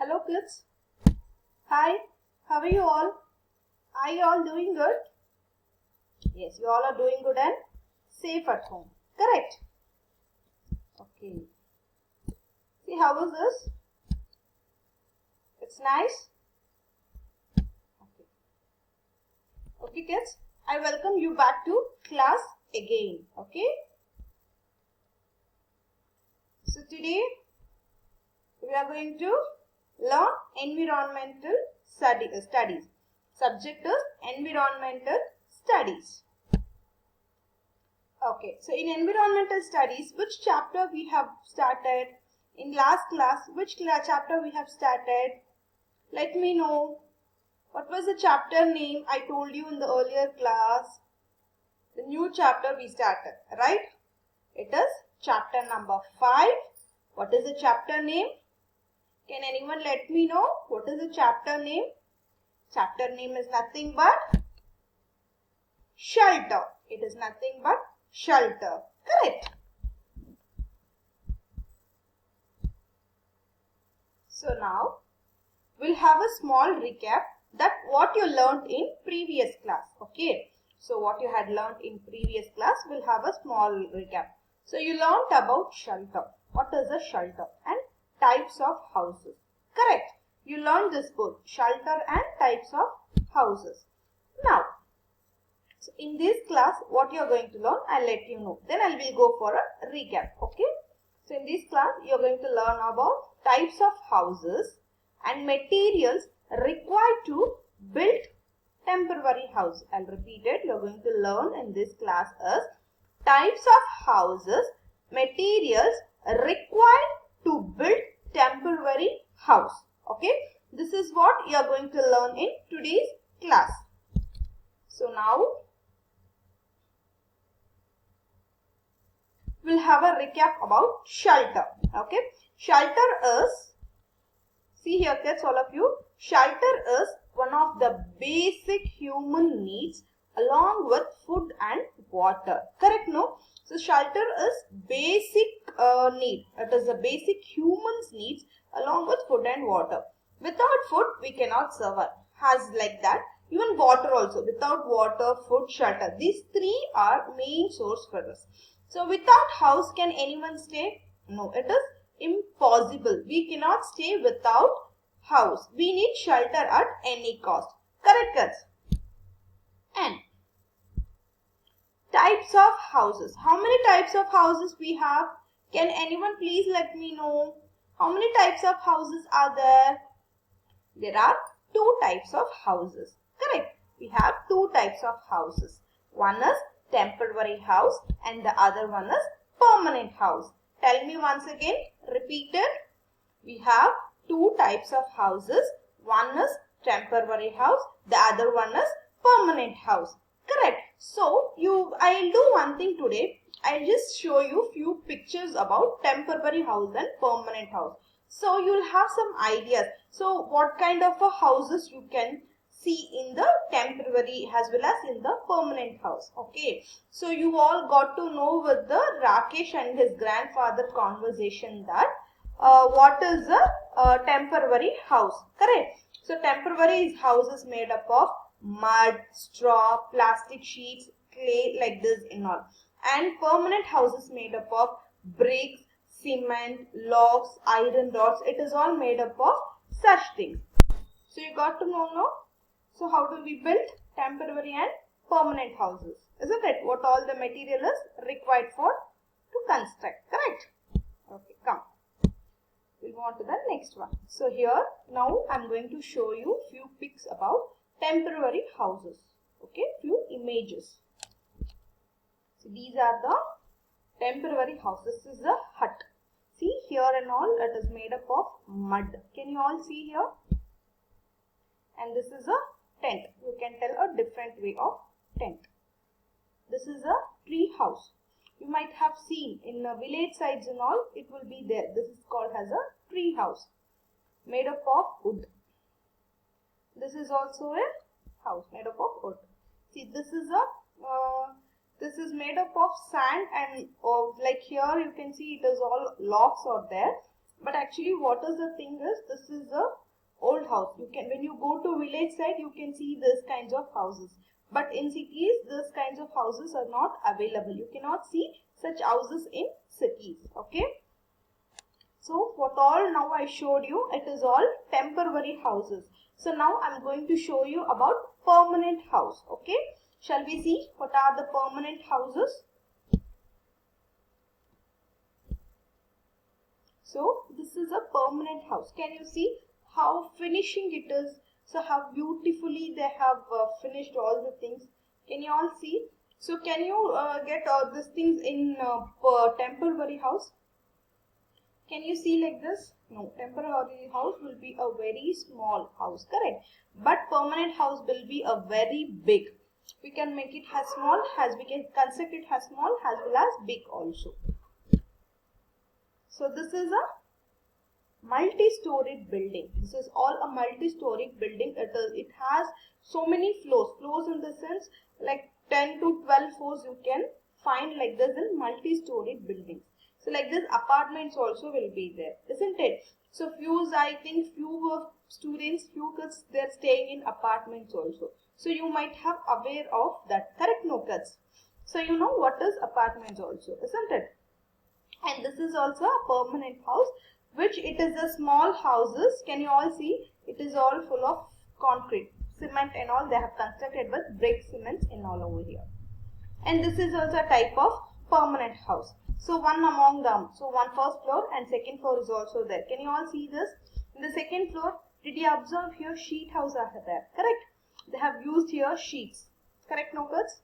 Hello kids. Hi. How are you all? Are you all doing good? Yes, you all are doing good and safe at home. Correct? Okay. See, how is this? It's nice? Okay. Okay kids, I welcome you back to class again. Okay. So today we are going to learn environmental studies. Subject is environmental studies. Okay, so in environmental studies, which chapter we have started? In last class, which chapter we have started? Let me know. What was the chapter name I told you in the earlier class? The new chapter we started, right? It is chapter number 5. What is the chapter name? Can anyone let me know what is the chapter name? Chapter name is nothing but shelter. It is nothing but shelter. Correct. So now we'll have a small recap that what you learned in previous class. Okay. So what you had learned in previous class, we'll have a small recap. So you learned about shelter. What is a shelter? And types of houses. Correct. You learned this both, shelter and types of houses. Now, so in this class, what you are going to learn, I'll let you know. Then I will go for a recap. Okay. So in this class, you are going to learn about types of houses and materials required to build temporary house. I'll repeat it. You are going to learn in this class as types of houses, materials required to build temporary house. Okay. This is what you are going to learn in today's class. So now we'll have a recap about shelter. Okay. Shelter is, see here kids, all of you, shelter is one of the basic human needs along with food and water. Correct, no? So shelter is basic need. It is a basic human's needs along with food and water. Without food, we cannot survive. Has like that. Even water also. Without water, food, shelter. These three are main source for us. So without house, can anyone stay? No, it is impossible. We cannot stay without house. We need shelter at any cost. Correct, kids? And types of houses. How many types of houses we have? Can anyone please let me know? How many types of houses are there? There are 2 types of houses. Correct. We have 2 types of houses. One is temporary house and the other one is permanent house. Tell me once again. Repeat it. We have 2 types of houses. One is temporary house. The other one is permanent house. Correct. So, I'll do one thing today. I'll just show you few pictures about temporary house and permanent house. So, you'll have some ideas. So, what kind of a houses you can see in the temporary as well as in the permanent house. Okay. So, you all got to know with the Rakesh and his grandfather conversation that what is a temporary house. Correct. So, temporary house is made up of mud, straw, plastic sheets, clay like this and all. And permanent house is made up of bricks, cement, logs, iron rods. It is all made up of such things. So you got to know now. So how do we build temporary and permanent houses? Isn't it? What all the material is required for to construct. Correct? Okay, come. We'll move on to the next one. So here now I'm going to show you few pics about temporary houses. Okay, few images. So these are the temporary houses. This is a hut. See here and all, it is made up of mud. Can you all see here? And this is a tent. You can tell a different way of tent. This is a tree house. You might have seen in the village sides and all, it will be there. This is called as a tree house made up of wood. This is also a house made up of wood. See, this is made up of sand and like here you can see it is all logs are there. But actually what is the thing is, this is a old house. You can, when you go to village side, you can see this kinds of houses. But in cities, these kinds of houses are not available. You cannot see such houses in cities. Okay. So what all now I showed you, it is all temporary houses. So now I'm going to show you about permanent house. Okay. Shall we see what are the permanent houses? So this is a permanent house. Can you see how finishing it is? So how beautifully they have finished all the things. Can you all see? So can you get all these things in temporary house? Can you see like this? No, temporary house will be a very small house, correct? But permanent house will be a very big. We can make it as small as we can construct it as small as well as big also. So this is a multi-storied building. This is all a multi-storied building. It has so many floors. Floors in the sense like 10 to 12 floors you can find like this in multi-storied buildings. So like this apartments also will be there, isn't it? So I think few students, few kids, they're staying in apartments also. So you might have aware of that, correct? No kids. So you know what is apartments also, isn't it? And this is also a permanent house, which it is a small houses. Can you all see? It is all full of concrete, cement and all. They have constructed with brick cements and all over here. And this is also a type of permanent house. So one among them. So one first floor and second floor is also there. Can you all see this? In the second floor, did you observe here sheet house are there? Correct? They have used here sheets. Correct, no kids?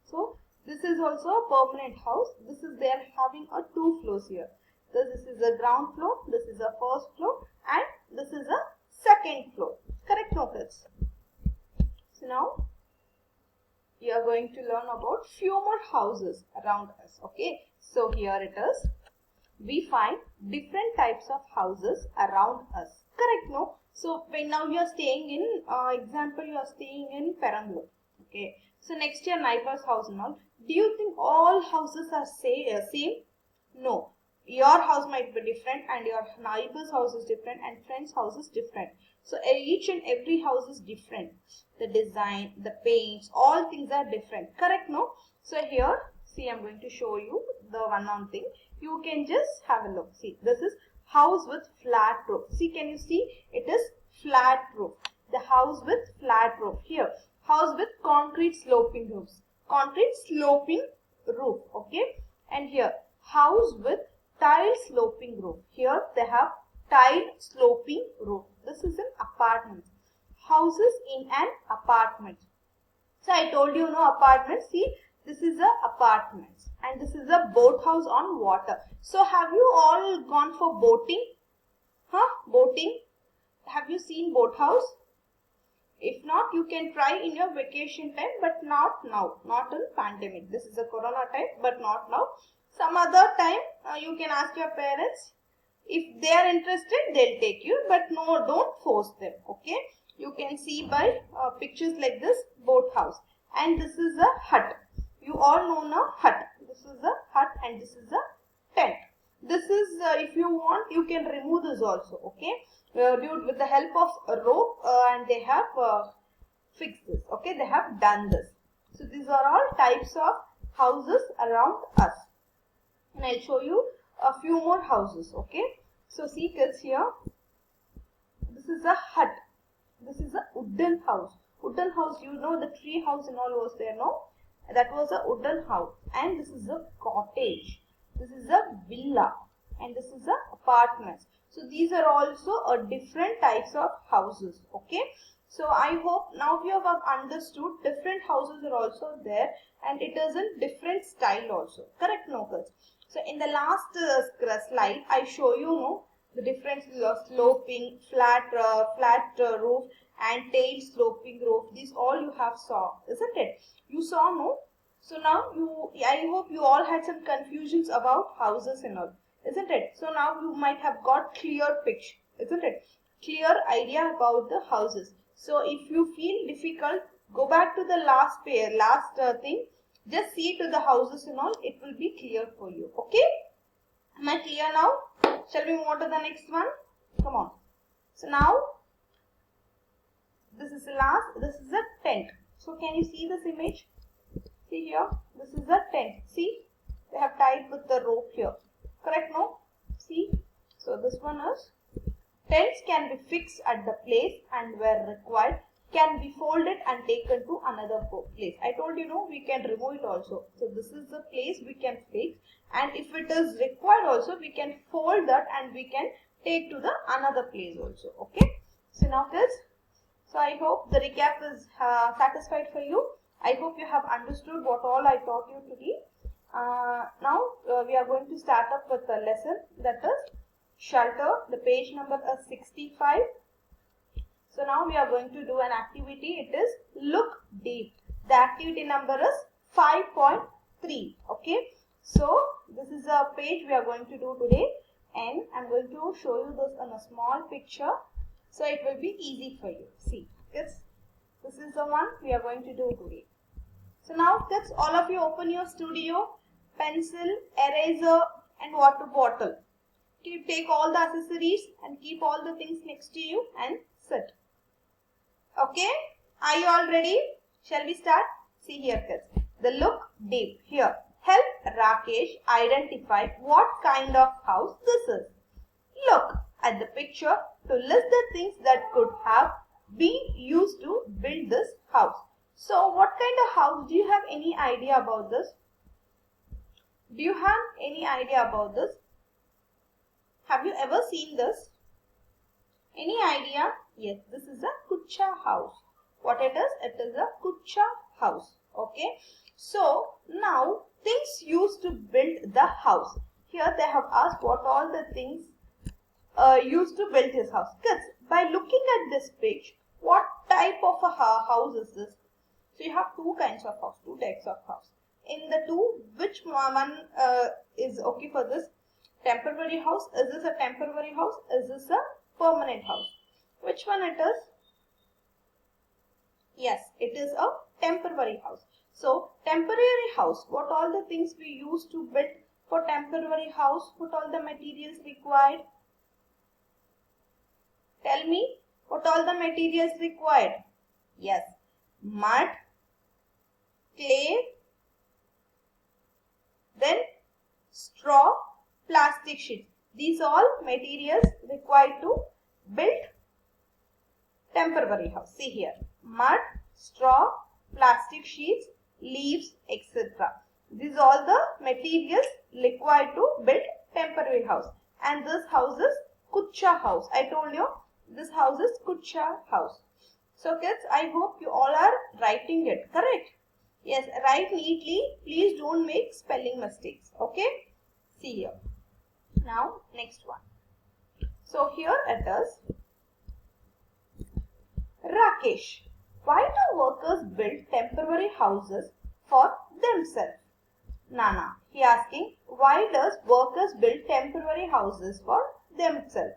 So this is also a permanent house. This is they are having a 2 floors here. This is a ground floor, this is a first floor, and this is a second floor. Correct, no kids? So now we are going to learn about few more houses around us. Okay, so here it is. We find different types of houses around us. Correct, no? So when now you are staying in, example, you are staying in Perambalur. Okay, so next your neighbor's house and all. Do you think all houses are same? No. Your house might be different and your neighbor's house is different and friend's house is different. So each and every house is different. The design, the paints, all things are different. Correct, no? So here, see, I'm going to show you the one thing. You can just have a look. See, this is house with flat roof. See, can you see? It is flat roof. The house with flat roof. Here, house with concrete sloping roofs. Concrete sloping roof. Okay. And here, house with tile sloping roof. Here they have tile sloping roof. This is an apartment. Houses in an apartment. So I told you, no, apartment. See, this is a apartment and this is a boat house on water. So have you all gone for boating? Huh? Boating? Have you seen boat house? If not, you can try in your vacation time, but not now, not in pandemic. This is a corona time, but not now. Some other time, you can ask your parents. If they are interested, they'll take you, but no, don't force them. Okay, you can see by pictures like this boat house, and this is a hut. You all know now hut. This is a hut, and this is a tent. This is if you want, you can remove this also. Okay, with the help of a rope, and they have fixed this. Okay, they have done this. So these are all types of houses around us. And I'll show you a few more houses. Okay, so see kids, here this is a hut. This is a wooden house. Wooden house, you know, the tree house and all was there, no? That was a wooden house. And this is a cottage. This is a villa. And this is a apartment. So these are also a different types of houses. Okay, so I hope now you have understood different houses are also there, and it is in different style also. Correct, no kids? So in the last slide, I show you the difference of sloping, flat roof and tail sloping roof. These all you have saw, isn't it? You saw, no? So now I hope you all had some confusions about houses and all, isn't it? So now you might have got clear picture, isn't it? Clear idea about the houses. So if you feel difficult, go back to the last thing. Just see to the houses and all, it will be clear for you. Okay? Am I clear now? Shall we move on to the next one? Come on. So now, this is the last, this is a tent. So can you see this image? See here, this is a tent. See, they have tied with the rope here. Correct, no? See, so this one is, tents can be fixed at the place and where required, can be folded and taken to another place. I told you, no, we can remove it also. So this is the place we can fix, and if it is required also, we can fold that and we can take to the another place also. Okay. So now kids, so I hope the recap is satisfied for you. I hope you have understood what all I taught you today. Now we are going to start up with the lesson, that is shelter. The page number is 65. So now we are going to do an activity. It is look deep. The activity number is 5.3. Okay. So this is a page we are going to do today, and I am going to show you this in a small picture. So it will be easy for you. See, kids, this is the one we are going to do today. So now kids, all of you open your studio, pencil, eraser and water bottle. Take all the accessories and keep all the things next to you and sit. Okay, are you all ready? Shall we start? See here kids, the look deep here. Help Rakesh identify what kind of house this is. Look at the picture to list the things that could have been used to build this house. So what kind of house? Do you have any idea about this? Do you have any idea about this? Have you ever seen this? Any idea? Yes, this is a kucha house. What it is? It is a kucha house. Okay. So now things used to build the house. Here they have asked what all the things used to build his house. Kids, by looking at this page, what type of a house is this? So you have two kinds of house, two types of house. In the two, which one is okay for this? Temporary house. Is this a temporary house? Is this a permanent house? Which one it is? Yes, it is a temporary house. So temporary house, what all the things we use to build for temporary house? What all the materials required? Tell me, what all the materials required? Yes, mud, clay, then straw, plastic sheets. These all materials required to build temporary house. See here, mud, straw, plastic sheets, leaves, etc. These are all the materials required to build temporary house. And this house is kucha house. I told you this house is kucha house. So kids, I hope you all are writing it correct. Yes, write neatly. Please don't make spelling mistakes. Okay. See here. Now next one. So here it is. Rakesh, why do workers build temporary houses for themselves? Nana, he asking, why does workers build temporary houses for themselves?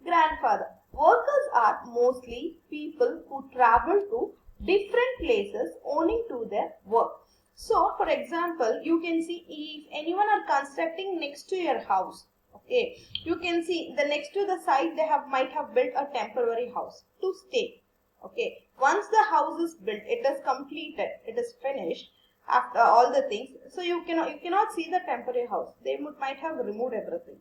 Grandfather, workers are mostly people who travel to different places owing to their work. So, for example, you can see if anyone are constructing next to your house, okay, you can see the next to the side they might have built a temporary house to stay. Okay, once the house is built, it is completed, it is finished after all the things. So you cannot see the temporary house. They might have removed everything.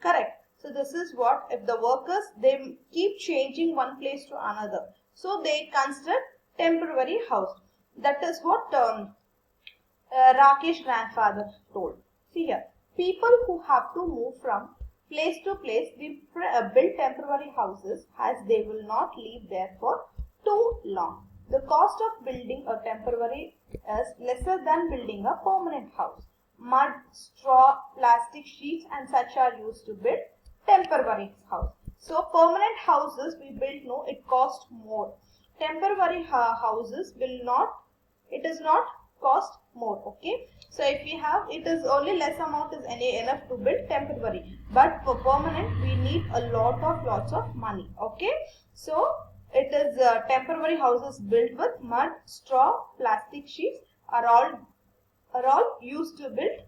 Correct. So this is what, if the workers, they keep changing one place to another. So they construct temporary house. That is what Rakesh grandfather told. See here, people who have to move from place to place, they build temporary houses as they will not live there for too long. The cost of building a temporary is lesser than building a permanent house. Mud, straw, plastic sheets and such are used to build temporary house. So permanent houses we build, no, it costs more. Temporary houses will not, it is not cost more. Okay, so if we have, it is only less amount is enough to build temporary, but for permanent we need a lots of money. Okay, so it is temporary houses built with mud, straw, plastic sheets are all used to build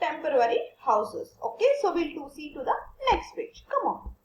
temporary houses. Okay, so we'll see to the next page. Come on.